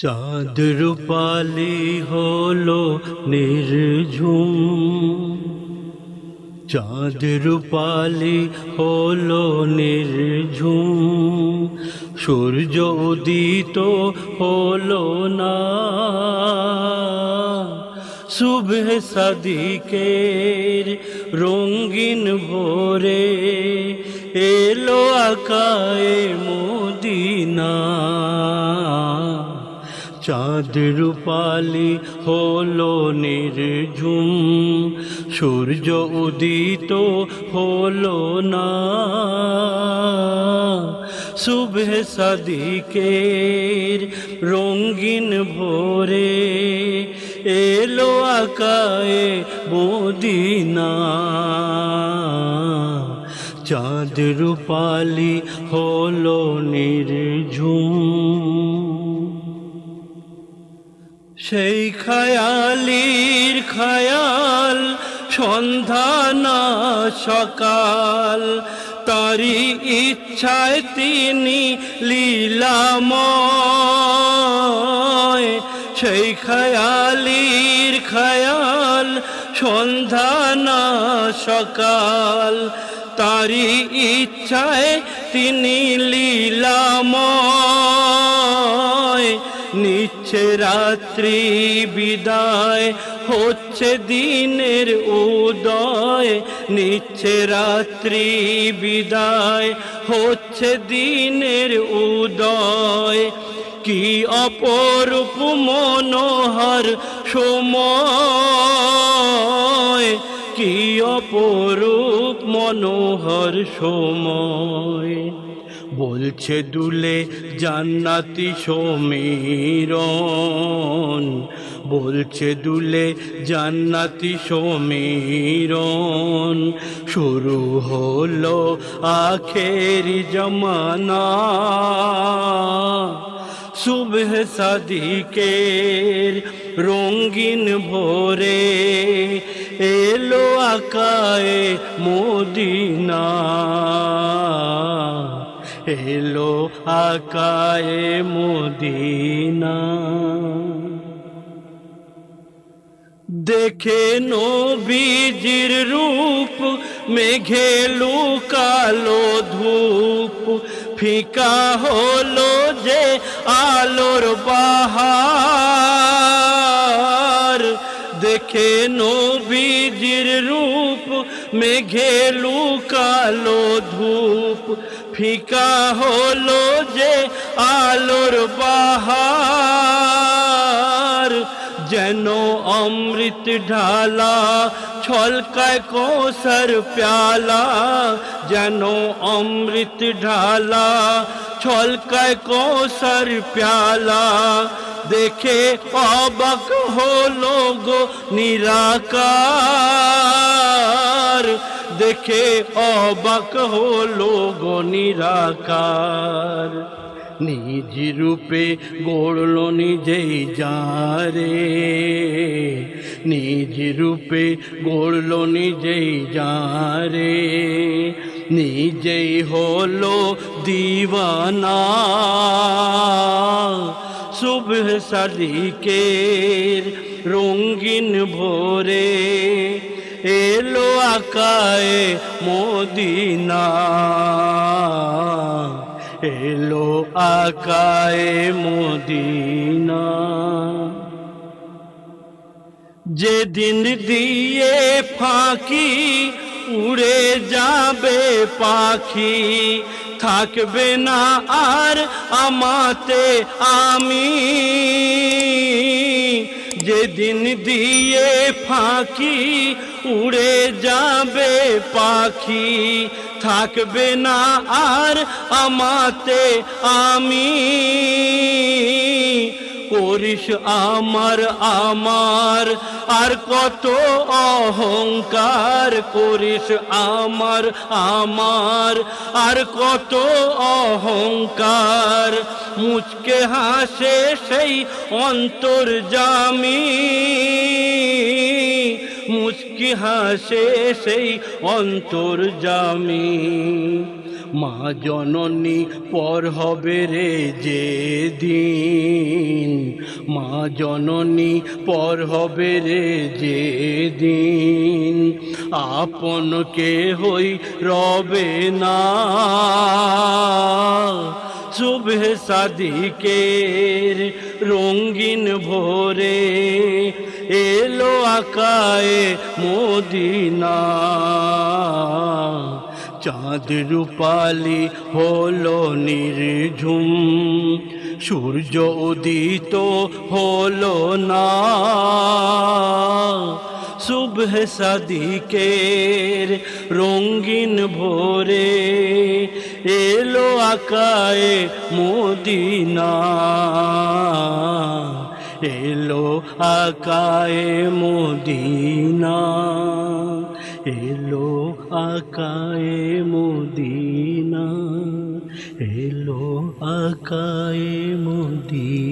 চাঁদ রূপালি হলো নির্ঝুম, চাঁদ রূপালি হলো নির্ঝুম, সূর্য উদিত হলো না। সুবহ সাদিকের রঙিন ভোরে এলো আকায়ে মদিনা। চাঁদ রূপালি হলো নির্ঝুম, সূর্য উদিত হলো না। সুবহ সাদিকের রঙিন ভোরে এলো আকায়ে মদিনা। চাঁদ রূপালি হলো নির্ঝুম, সেই খায়ালির খায়াল সন্ধ্যা না সকাল, তারি ইচ্ছায় তিনি লীলাময়। সেই খায়ালির খায়াল সন্ধ্যা না সকাল, তারি ইচ্ছায় তিনি লীলাময়। নিচ্ছে রাত্রি বিদায়, হচ্ছে দিনের উদয়। নিচ্ছে রাত্রি বিদায়, হচ্ছে দিনের উদয়। কি অপরূপ মনোহর সময়, কি অপরূপ মনোহর সময়। বলছে দুলে জান্নাতি সমীরণ, বলছে দুলে জান্নাতি সমীরণ। শুরু হলো আখেরি জমানা, সুবহ সাদিকের রঙিন ভোরে এলো আকায়ে মদিনা। এলো আকায়ে মদিনা। দেখে নবীজির রূপ মেঘে লুকালো ধূপ, ফিকা হলো যে আলোর বাহার। দেখে নবীজির রূপ মেঘে লুকালো ধূপ, ফিকা হলো যে আলোর বাহার। যেন অমৃত ঢালা ছলকায় কৌসর প্যালা, যেন অমৃত ঢালা ছলকায় কৌসর প্যালা। দেখে অবাক হলো গো নিরাকার, দেখে অবাক হলো গো নিরাকার। নিজ রূপে গড়ল নিজেই যারে, নিজ রূপে গড়ল নিজেই যারে। নিজেই হলো দিওয়ানা, সুবহ সাদিকের রঙিন ভোরে এলো আকায়ে মদিনা। এলো আকায়ে মদিনা। যেদিন দিয়ে ফাঁকি উড়ে যাবে পাখি, থাকবে না আর আমাতে আমি। যেদিন দিয়ে ফাঁকি উড়ে যাবে পাখি, থাকবে না আর আমাতে আমি। করিস আমার আমার আর কত অহংকার, করিস আমার আমার আর কত অহংকার। মুচকে হাসে সেই অন্তর্যামী, মুচকি হাসে সেই অন্তর্যামী। মা জননী পর হবে রে যেদিন, মা জননী পর হবে রে যেদিন, আপন কেহই রবে না। শুভে সাদিকের রঙিন ভোরে এলো আকায়ে মদিনা, চাঁদ রূপালি হলো নির্ঝুম, সূর্য উদিত হলো না। সুবহে সাদিকের রঙিন ভোরে এলো আকায়ে মদিনা, এলো আকায়ে মদিনা, এলো আকায়ে মদিনা, এলো আকায়ে মদিনা।